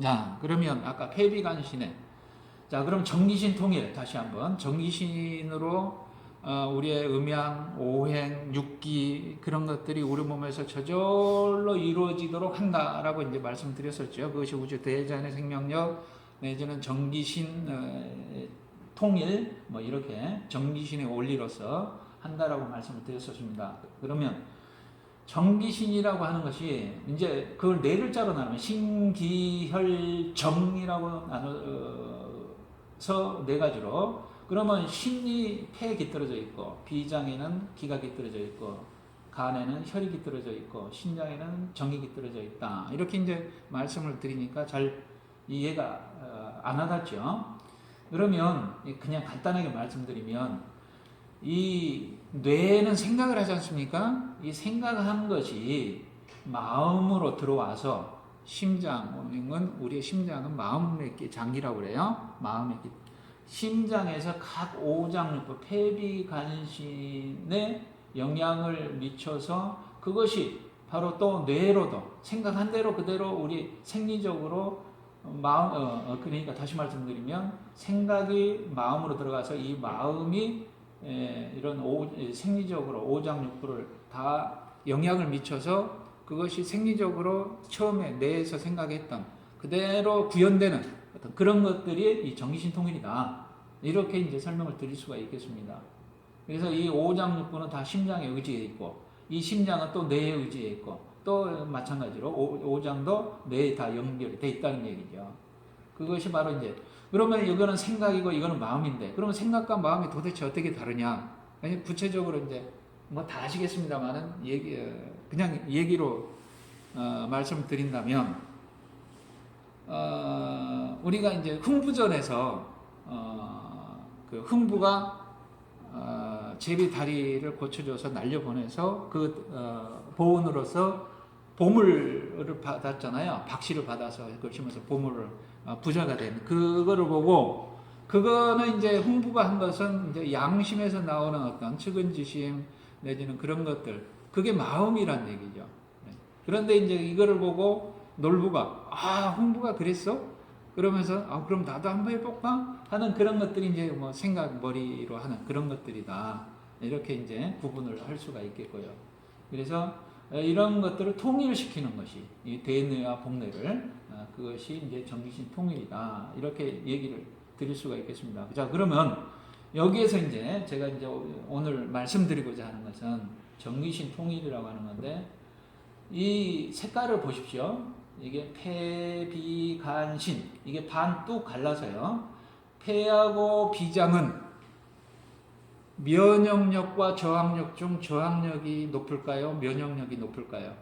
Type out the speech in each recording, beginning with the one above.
자, 그러면 아까 폐비간신에, 자, 그럼 정기신 통일 다시 한번 정기신으로 우리의 음양, 오행, 육기 그런 것들이 우리 몸에서 저절로 이루어지도록 한다라고 이제 말씀드렸었죠. 그것이 우주 대자연의 생명력 내지는 정기신 통일 뭐 이렇게 정기신의 원리로서 한다라고 말씀을 드렸었습니다. 그러면 정기신이라고 하는 것이 이제 그걸 네 글자로 나누면 신기혈정이라고 나눠서 네 가지로, 그러면 신이 폐에 깃들어져 있고 비장에는 기가 깃들어져 있고 간에는 혈이 깃들어져 있고 신장에는 정이 깃들어져 있다. 이렇게 이제 말씀을 드리니까 잘 이해가 안 와닿죠. 그러면 그냥 간단하게 말씀드리면 이 뇌는 생각을 하지 않습니까? 이 생각한 것이 마음으로 들어와서 심장은, 우리의 심장은 마음의 장기라고 그래요. 마음의 심장에서 각 오장육부 폐비간신에 영향을 미쳐서 그것이 바로 또 뇌로도 생각한 대로 그대로 우리 생리적으로 마음 그러니까 다시 말씀드리면 생각이 마음으로 들어가서 이 마음이 이런 생리적으로 오장육부를 다 영향을 미쳐서 그것이 생리적으로 처음에 뇌에서 생각했던 그대로 구현되는 어떤 그런 것들이 이 정기신통일이다. 이렇게 이제 설명을 드릴 수가 있겠습니다. 그래서 이 오장육부는 다 심장에 의지해 있고 이 심장은 또 뇌에 의지해 있고 또 마찬가지로 오장도 뇌에 다 연결이 돼 있다는 얘기죠. 그것이 바로 이제 그러면 이거는 생각이고 이거는 마음인데 그러면 생각과 마음이 도대체 어떻게 다르냐? 구체적으로 이제 뭐 다 아시겠습니다만은 그냥 얘기로 말씀드린다면 우리가 이제 흥부전에서 그 흥부가 제비 다리를 고쳐줘서 날려보내서 그 보은으로서 보물을 받았잖아요. 박씨를 받아서 걸치면서 보물을 부자가 된 그거를 보고 그거는 이제 흥부가 한 것은 이제 양심에서 나오는 어떤 측은지심 내지는 그런 것들 그게 마음이란 얘기죠. 그런데 이제 이거를 보고 놀부가 흥부가 그랬어? 그러면서 그럼 나도 한번 해볼까 하는 그런 것들이 이제 뭐 생각 머리로 하는 그런 것들이다. 이렇게 이제 구분을 할 수가 있겠고요. 그래서 이런 것들을 통일시키는 것이 이 대뇌와 복뇌를 그것이 이제 정기신 통일이다. 이렇게 얘기를 드릴 수가 있겠습니다. 자, 그러면 여기에서 이제 제가 이제 오늘 말씀드리고자 하는 것은 정기신 통일이라고 하는 건데 이 색깔을 보십시오. 이게 폐비간신 이게 반 뚝 갈라서요. 폐하고 비장은 면역력과 저항력 중 저항력이 높을까요? 면역력이 높을까요?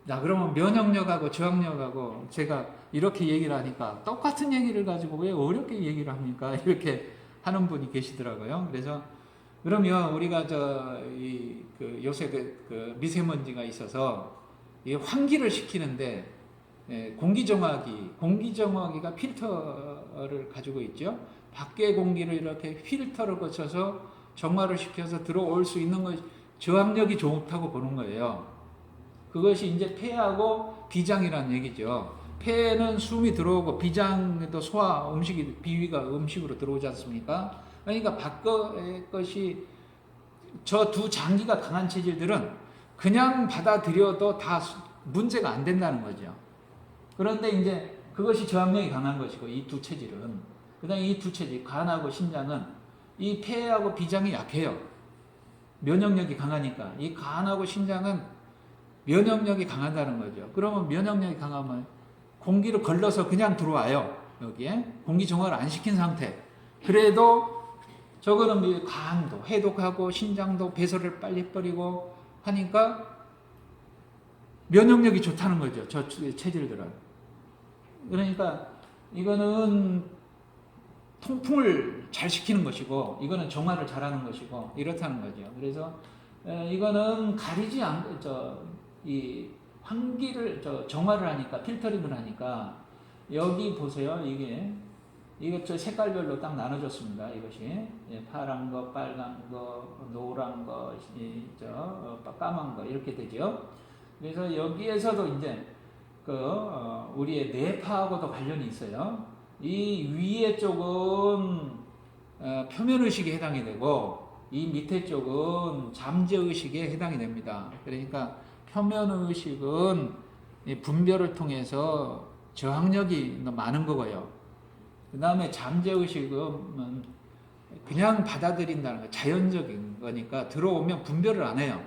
자, 그러면 면역력하고 저항력하고 제가 이렇게 얘기를 하니까 똑같은 얘기를 가지고 왜 어렵게 얘기를 합니까? 이렇게 하는 분이 계시더라고요. 그래서 그러면 우리가 요새 그 미세먼지가 있어서 이 환기를 시키는데 공기정화기가 필터를 가지고 있죠. 밖의 공기를 이렇게 필터를 거쳐서 정화를 시켜서 들어올 수 있는 것 저항력이 좋다고 보는 거예요. 그것이 이제 폐하고 비장이라는 얘기죠. 폐는 숨이 들어오고 비장에도 소화 음식이 비위가 음식으로 들어오지 않습니까? 그러니까 밖의 것이 저 두 장기가 강한 체질들은 그냥 받아들여도 다 문제가 안 된다는 거죠. 그런데 이제 그것이 저항력이 강한 것이고 이 두 체질은 그다음에 이 두 체질 간하고 신장은 이 폐하고 비장이 약해요. 면역력이 강하니까 이 간하고 신장은 면역력이 강하다는 거죠. 그러면 면역력이 강하면 공기를 걸러서 그냥 들어와요. 여기에 공기 정화를 안 시킨 상태. 그래도 저거는 간도 해독하고 신장도 배설을 빨리 해버리고 하니까 면역력이 좋다는 거죠. 저 체질들은. 그러니까 이거는 통풍을 잘 시키는 것이고 이거는 정화를 잘하는 것이고 이렇다는 거죠. 그래서 이거는 가리지 않고 이 환기를 정화를 하니까 필터링을 하니까 여기 보세요. 이게 저 색깔별로 딱 나눠졌습니다. 이것이 파란 거, 빨간 거, 노란 거, 까만 거 이렇게 되죠. 그래서 여기에서도 이제 우리의 뇌파하고도 관련이 있어요. 이 위에 쪽은 표면의식에 해당이 되고 이 밑에 쪽은 잠재의식에 해당이 됩니다. 그러니까 표면의식은 분별을 통해서 저항력이 많은 거고요. 그 다음에 잠재의식은 그냥 받아들인다는 거, 자연적인 거니까 들어오면 분별을 안 해요.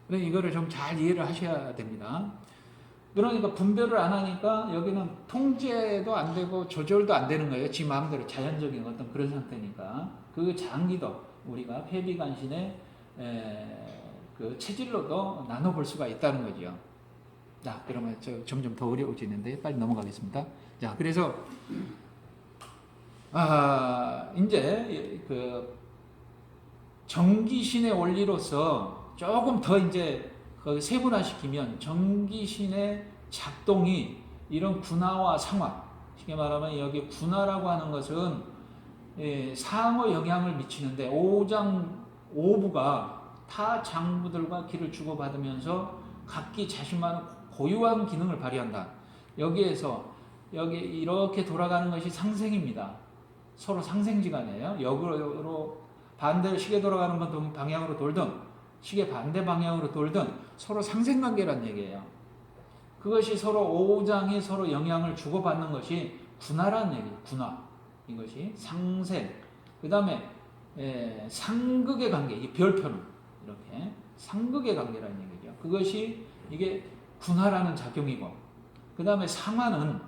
그러니까 이거를 좀 잘 이해를 하셔야 됩니다. 그러니까 분별을 안 하니까 여기는 통제도 안 되고 조절도 안 되는 거예요. 지 마음대로 자연적인 어떤 그런 상태니까. 그 장기도 우리가 폐비간신의 그 체질로도 나눠볼 수가 있다는 거죠. 자, 그러면 점점 더 어려워지는데 빨리 넘어가겠습니다. 자, 그래서 이제 그 정기신의 원리로서 조금 더 이제 세분화시키면 정기신의 작동이 이런 군화와 상화, 쉽게 말하면 여기 군화라고 하는 것은 상호 영향을 미치는데 오장 오부가 타 장부들과 기를 주고받으면서 각기 자신만의 고유한 기능을 발휘한다. 여기에서 여기 이렇게 돌아가는 것이 상생입니다. 서로 상생지간이에요. 역으로 반대로 시계 돌아가는 방향으로 돌든 시계 반대 방향으로 돌든 서로 상생관계란 얘기예요. 그것이 서로 오장이 서로 영향을 주고받는 것이 군화라는 얘기예요. 군화. 이것이 상생. 그 다음에 상극의 관계. 이 별표는 이렇게 상극의 관계라는 얘기죠. 그것이 이게 군화라는 작용이고, 그 다음에 상화는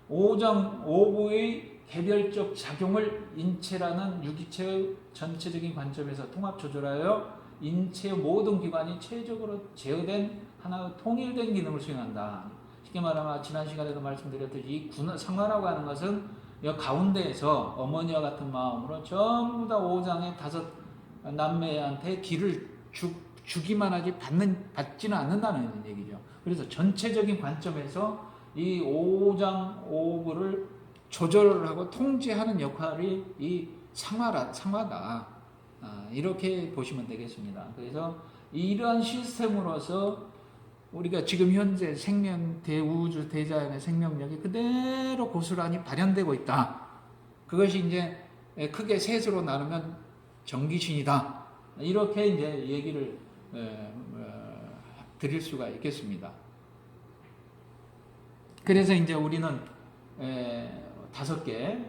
오장 오부의 개별적 작용을 인체라는 유기체의 전체적인 관점에서 통합 조절하여 인체의 모든 기관이 체적으로 제어된 하나의 통일된 기능을 수행한다. 쉽게 말하면 지난 시간에도 말씀드렸듯이 이 상화라고 하는 것은 이 가운데에서 어머니와 같은 마음으로 전부 다 오장의 5 남매한테 기를 주기만 하지 받지는 않는다는 얘기죠. 그래서 전체적인 관점에서 이 오장 오부를 조절하고 통제하는 역할이 이 상화다. 이렇게 보시면 되겠습니다. 그래서 이러한 시스템으로서 우리가 지금 현재 생명 대우주 대자연의 생명력이 그대로 고스란히 발현되고 있다. 그것이 이제 크게 셋으로 나누면 정기신이다. 이렇게 이제 얘기를 드릴 수가 있겠습니다. 그래서 이제 우리는 5개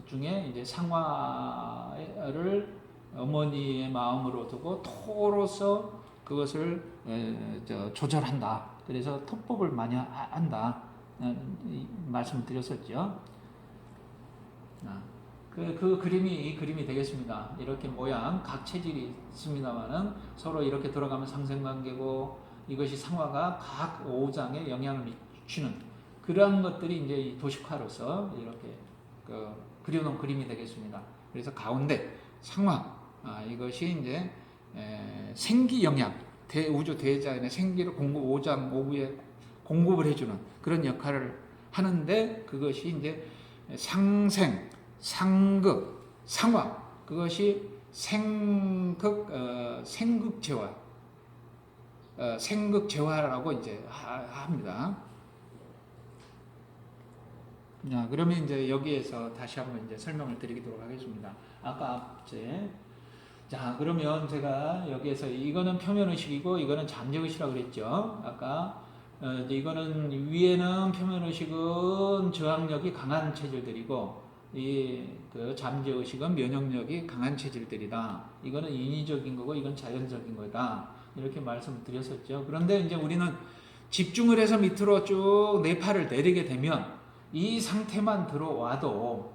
중에 이제 상화를 어머니의 마음으로 두고 토로서 그것을 조절한다. 그래서 토법을 많이 한다. 말씀을 드렸었죠. 그 그림이 이 그림이 되겠습니다. 이렇게 모양 각 체질이 있습니다만은 서로 이렇게 돌아가면 상생관계고 이것이 상화가 각 오장에 영향을 미치는 그러한 것들이 이제 이 도식화로서 이렇게 그려놓은 그림이 되겠습니다. 그래서 가운데 상화 이것이 이제 생기 영향 우주 대자연의 생기를 오장 오부에 공급을 해주는 그런 역할을 하는데 그것이 이제 상생, 상극, 상화 그것이 생극재화 생극재화라고 이제 합니다. 그러면 이제 여기에서 다시 한번 이제 설명을 드리도록 하겠습니다. 자, 그러면 제가 여기에서 이거는 표면의식이고 이거는 잠재의식이라고 그랬죠. 아까 이제 이거는 위에는 표면의식은 저항력이 강한 체질들이고 그 잠재의식은 면역력이 강한 체질들이다. 이거는 인위적인 거고 이건 자연적인 거다. 이렇게 말씀드렸었죠. 그런데 이제 우리는 집중을 해서 밑으로 쭉 뇌파를 내리게 되면 이 상태만 들어와도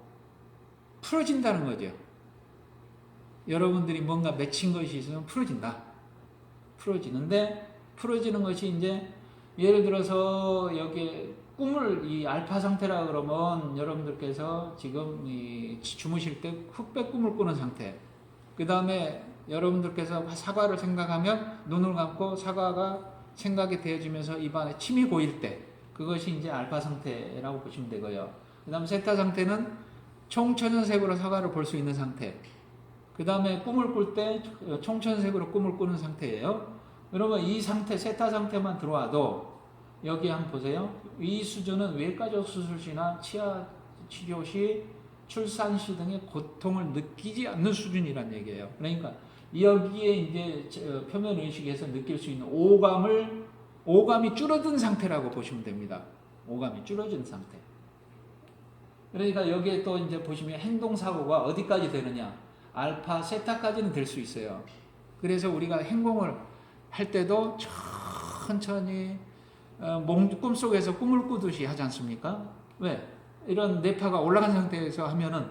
풀어진다는 거죠. 여러분들이 뭔가 맺힌 것이 있으면 풀어진다. 풀어지는데 풀어지는 것이 이제 예를 들어서 여기 꿈을 이 알파 상태라 그러면 여러분들께서 지금 주무실 때 흑백 꿈을 꾸는 상태. 그 다음에 여러분들께서 사과를 생각하면 눈을 감고 사과가 생각이 되어지면서 입안에 침이 고일 때 그것이 이제 알파 상태라고 보시면 되고요. 그 다음 세타 상태는 총천연색으로 사과를 볼 수 있는 상태. 그 다음에 꿈을 꿀 때 총천연색으로 꿈을 꾸는 상태예요. 여러분 이 상태 세타 상태만 들어와도 여기 한번 보세요. 이 수준은 외과적 수술 시나 치아 치료 시 출산 시 등의 고통을 느끼지 않는 수준이란 얘기예요. 그러니까 여기에 이제 표면 의식에서 느낄 수 있는 오감이 줄어든 상태라고 보시면 됩니다. 오감이 줄어든 상태. 그러니까 여기에 또 이제 보시면 행동 사고가 어디까지 되느냐? 알파, 세타까지는 될 수 있어요. 그래서 우리가 행동을 할 때도 천천히 꿈속에서 꿈을 꾸듯이 하지 않습니까? 왜? 이런 뇌파가 올라간 상태에서 하면은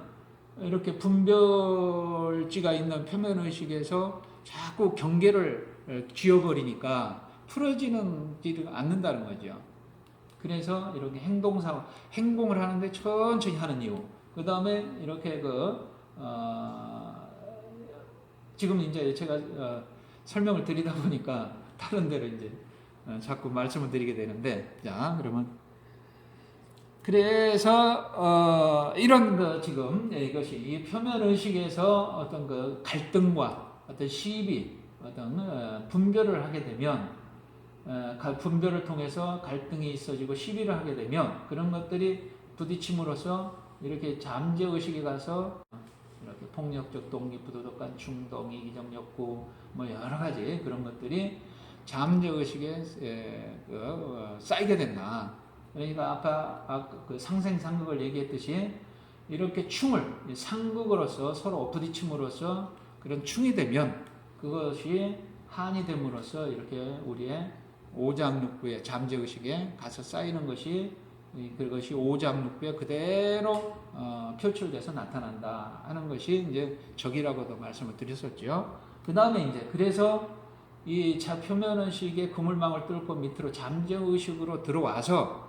이렇게 분별지가 있는 표면의식에서 자꾸 경계를 쥐어버리니까 풀어지지 않는다는 거죠. 그래서 이렇게 행동을 하는데 천천히 하는 이유. 그 다음에 이렇게 지금 이제 제가 설명을 드리다 보니까 다른 데로 이제 자꾸 말씀을 드리게 되는데, 자, 그러면 그래서 이런 지금 이것이 이 표면 의식에서 어떤 갈등과 어떤 시비, 어떤 분별을 하게 되면 분별을 통해서 갈등이 있어지고 시비를 하게 되면 그런 것들이 부딪힘으로써 이렇게 잠재 의식에 가서 이렇게 폭력적 동기, 부도덕한 충동, 이기적 욕구, 뭐 여러 가지 그런 것들이 잠재 의식에 쌓이게 된다. 그러니까 아까 그 상생상극을 얘기했듯이 이렇게 상극으로서 서로 부딪힘으로써 그런 충이 되면 그것이 한이 됨으로써 이렇게 우리의 오장육부의 잠재의식에 가서 쌓이는 것이 그것이 오장육부에 그대로 표출돼서 나타난다 하는 것이 이제 적이라고도 말씀을 드렸었죠. 그 다음에 이제 그래서 이 표면의식의 그물망을 뚫고 밑으로 잠재의식으로 들어와서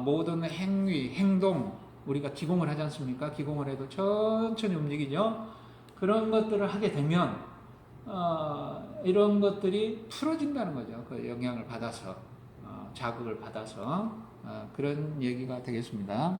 모든 행동 우리가 기공을 하지 않습니까? 기공을 해도 천천히 움직이죠. 그런 것들을 하게 되면 이런 것들이 풀어진다는 거죠. 그 영향을 받아서 자극을 받아서 그런 얘기가 되겠습니다.